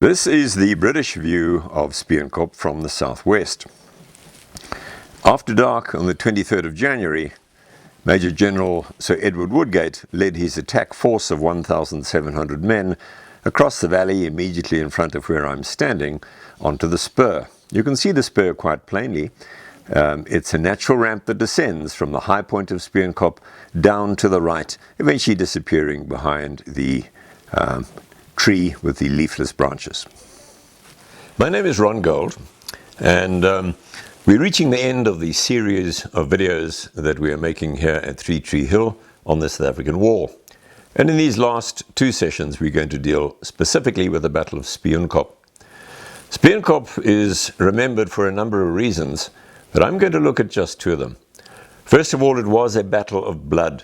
This is the British view of Spioenkop from the southwest. After dark on the 23rd of January, Major General Sir Edward Woodgate led his attack force of 1,700 men across the valley immediately in front of where I'm standing onto the spur. You can see the spur quite plainly. It's a natural ramp that descends from the high point of Spioenkop down to the right, eventually disappearing behind the tree with the leafless branches. My name is Ron Gold, and we're reaching the end of the series of videos that we are making here at Three Tree Hill on the South African War. And in these last two sessions, we're going to deal specifically with the Battle of Spioenkop. Spioenkop is remembered for a number of reasons, but I'm going to look at just two of them. First of all, it was a battle of blood.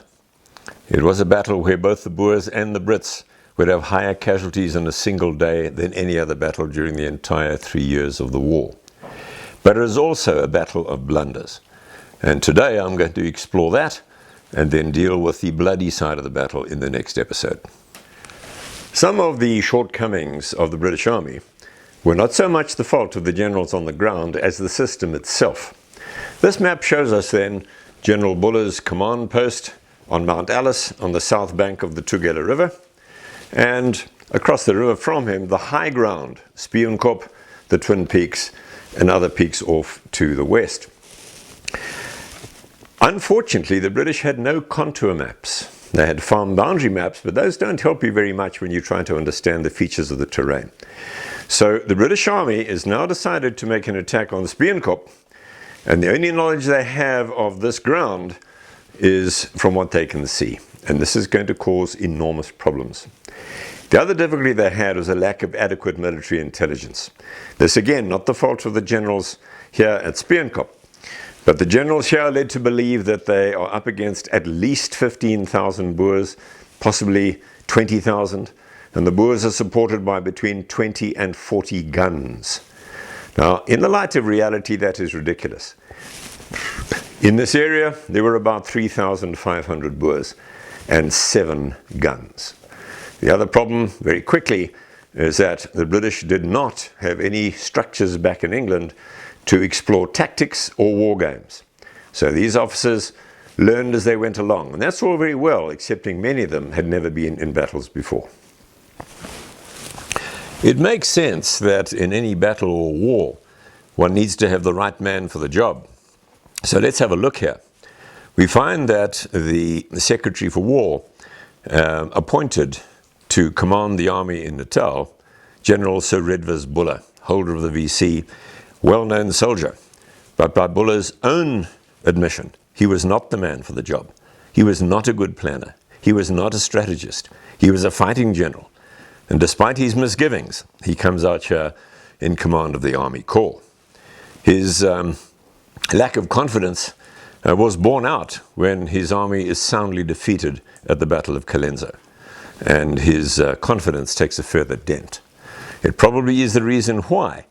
It was a battle where both the Boers and the Brits would have higher casualties in a single day than any other battle during the entire 3 years of the war. But it is also a battle of blunders. And today I'm going to explore that and then deal with the bloody side of the battle in the next episode. Some of the shortcomings of the British Army were not so much the fault of the generals on the ground as the system itself. This map shows us then General Buller's command post on Mount Alice on the south bank of the Tugela River, and across the river from him, the high ground, Spioenkop, the Twin Peaks, and other peaks off to the west. Unfortunately, the British had no contour maps. They had farm boundary maps, but those don't help you very much when you're trying to understand the features of the terrain. So the British Army is now decided to make an attack on Spioenkop, and the only knowledge they have of this ground is from what they can see. And this is going to cause enormous problems. The other difficulty they had was a lack of adequate military intelligence. This again, not the fault of the generals here at Spioenkop, but the generals here are led to believe that they are up against at least 15,000 Boers, possibly 20,000, and the Boers are supported by between 20 and 40 guns. Now, in the light of reality, that is ridiculous. In this area, there were about 3,500 Boers and 7 guns. The other problem, very quickly, is that the British did not have any structures back in England to explore tactics or war games. So these officers learned as they went along, and that's all very well, excepting many of them had never been in battles before. It makes sense that in any battle or war, one needs to have the right man for the job. So let's have a look here. We find that the Secretary for War appointed to command the army in Natal, General Sir Redvers Buller, holder of the VC, well-known soldier. But by Buller's own admission, he was not the man for the job. He was not a good planner. He was not a strategist. He was a fighting general. And despite his misgivings, he comes out here in command of the Army Corps. His lack of confidence was borne out when his army is soundly defeated at the Battle of Colenso, and his confidence takes a further dent. It probably is the reason why,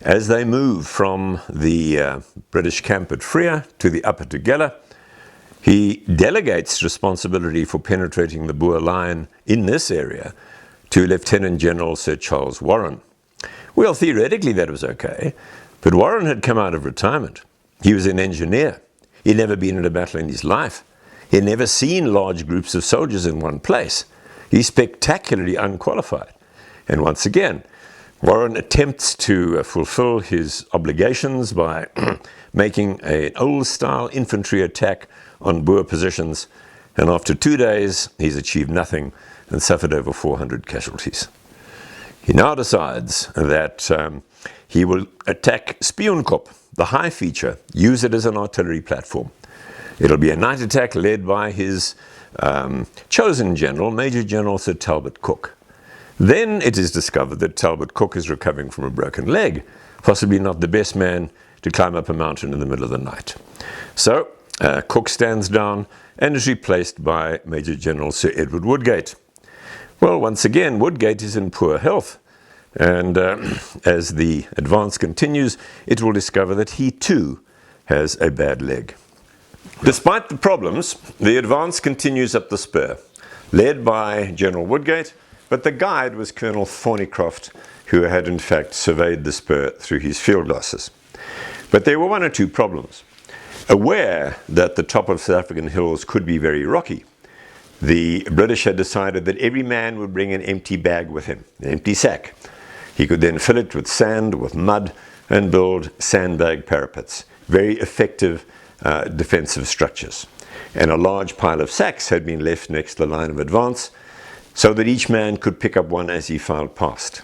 as they move from the British camp at Freya to the upper Tugela, he delegates responsibility for penetrating the Boer line in this area to Lieutenant General Sir Charles Warren. Well, theoretically that was okay, but Warren had come out of retirement. He was an engineer. He'd never been in a battle in his life. He'd never seen large groups of soldiers in one place. He's spectacularly unqualified. And once again, Warren attempts to fulfill his obligations by making an old-style infantry attack on Boer positions, and after 2 days, he's achieved nothing and suffered over 400 casualties. He now decides that he will attack Spioenkop, the high feature, use it as an artillery platform. It'll be a night attack led by his chosen general, Major General Sir Talbot Cook. Then it is discovered that Talbot Cook is recovering from a broken leg, possibly not the best man to climb up a mountain in the middle of the night. So Cook stands down and is replaced by Major General Sir Edward Woodgate. Well, once again, Woodgate is in poor health. And as the advance continues, it will discover that he too has a bad leg. Despite the problems, the advance continues up the spur, led by General Woodgate but the guide was Colonel Thornycroft, who had in fact surveyed the spur through his field glasses. But there were one or two problems. Aware that the top of South African hills could be very rocky, the British had decided that every man would bring an empty bag with him, an empty sack. He could then fill it with sand, with mud, and build sandbag parapets, very effective defensive structures. And a large pile of sacks had been left next to the line of advance so that each man could pick up one as he filed past.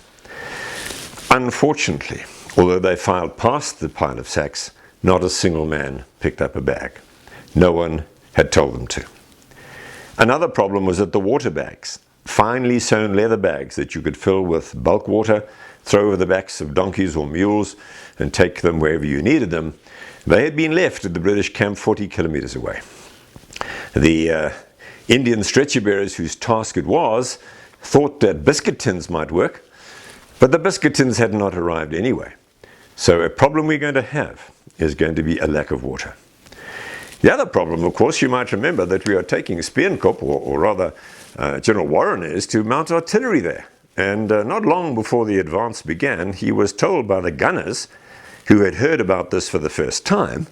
Unfortunately, although they filed past the pile of sacks, not a single man picked up a bag. No one had told them to. Another problem was that the water bags, finely sewn leather bags that you could fill with bulk water, throw over the backs of donkeys or mules and take them wherever you needed them, they had been left at the British camp 40 kilometers away. The Indian stretcher bearers whose task it was thought that biscuit tins might work, but the biscuit tins had not arrived anyway. So a problem we're going to have is going to be a lack of water. The other problem, of course, you might remember that we are taking Spioenkop, or rather General Warren is, to mount artillery there. And not long before the advance began, he was told by the gunners, who had heard about this for the first time,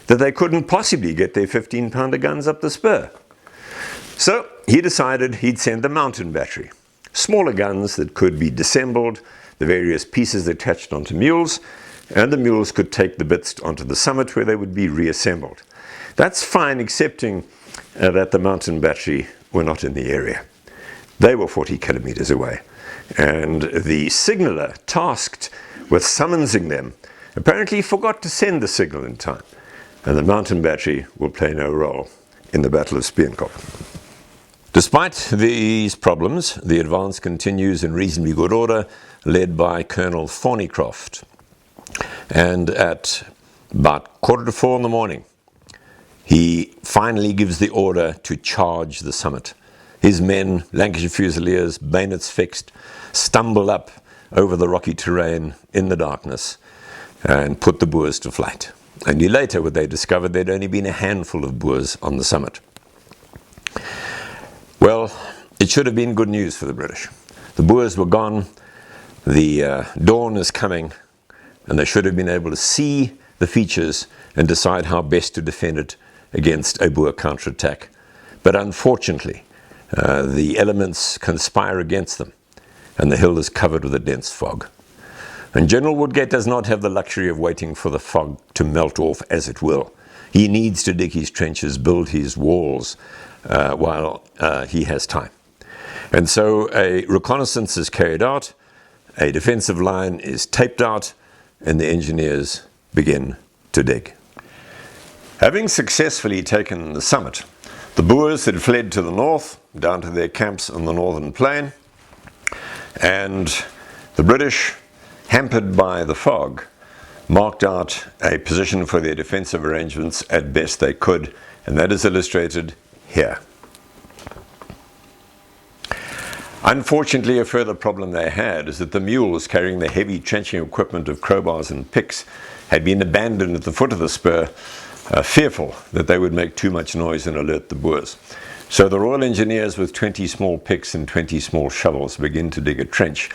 that they couldn't possibly get their 15-pounder guns up the spur. So he decided he'd send the mountain battery, smaller guns that could be disassembled, the various pieces attached onto mules, and the mules could take the bits onto the summit where they would be reassembled. That's fine, excepting that the mountain battery were not in the area. They were 40 kilometers away, and the signaller tasked with summonsing them apparently forgot to send the signal in time, and the mountain battery will play no role in the Battle of Spioenkop. Despite these problems, the advance continues in reasonably good order, led by Colonel Thornycroft. And at about 3:45 in the morning, he finally gives the order to charge the summit. His men, Lancashire Fusiliers, bayonets fixed, stumble up over the rocky terrain in the darkness and put the Boers to flight. Only later would they discover there'd only been a handful of Boers on the summit. Well, it should have been good news for the British. The Boers were gone, the dawn is coming, and they should have been able to see the features and decide how best to defend it against a Boer counterattack. But unfortunately, the elements conspire against them, and the hill is covered with a dense fog. And General Woodgate does not have the luxury of waiting for the fog to melt off as it will. He needs to dig his trenches, build his walls while he has time. And so a reconnaissance is carried out, a defensive line is taped out, and the engineers begin to dig. Having successfully taken the summit, the Boers had fled to the north, down to their camps on the northern plain, and the British, hampered by the fog, marked out a position for their defensive arrangements as best they could, and that is illustrated here. Unfortunately, a further problem they had is that the mules carrying the heavy trenching equipment of crowbars and picks had been abandoned at the foot of the spur, fearful that they would make too much noise and alert the Boers. So the Royal Engineers, with 20 small picks and 20 small shovels, begin to dig a trench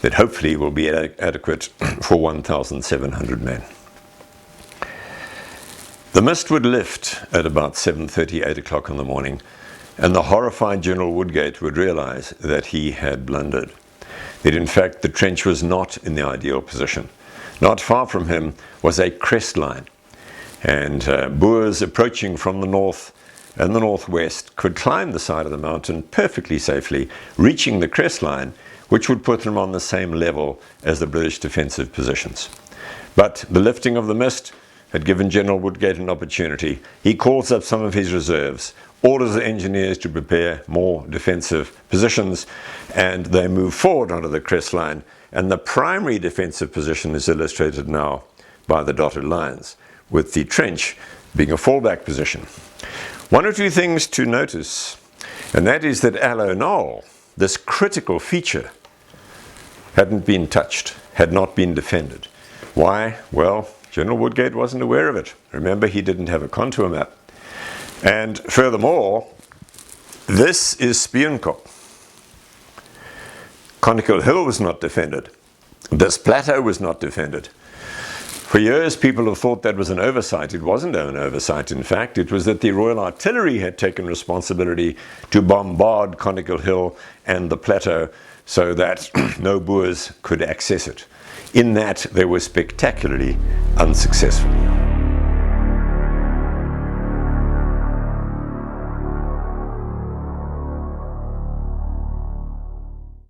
that hopefully will be adequate for 1,700 men. The mist would lift at about 7:30, 8 o'clock in the morning, and the horrified General Woodgate would realize that he had blundered. That in fact the trench was not in the ideal position. Not far from him was a crest line, and Boers approaching from the north and the northwest could climb the side of the mountain perfectly safely, reaching the crest line, which would put them on the same level as the British defensive positions. But the lifting of the mist had given General Woodgate an opportunity. He calls up some of his reserves, orders the engineers to prepare more defensive positions, and they move forward onto the crest line, and the primary defensive position is illustrated now by the dotted lines, with the trench being a fallback position. One or two things to notice, and that is that Aloe Knoll, this critical feature, hadn't been touched, had not been defended. Why? Well, General Woodgate wasn't aware of it. Remember, he didn't have a contour map. And furthermore, this is Spioenkop. Conical Hill was not defended. This plateau was not defended. For years, people have thought that was an oversight. It wasn't an oversight, in fact. It was that the Royal Artillery had taken responsibility to bombard Conical Hill and the plateau so that no Boers could access it. In that, they were spectacularly unsuccessful.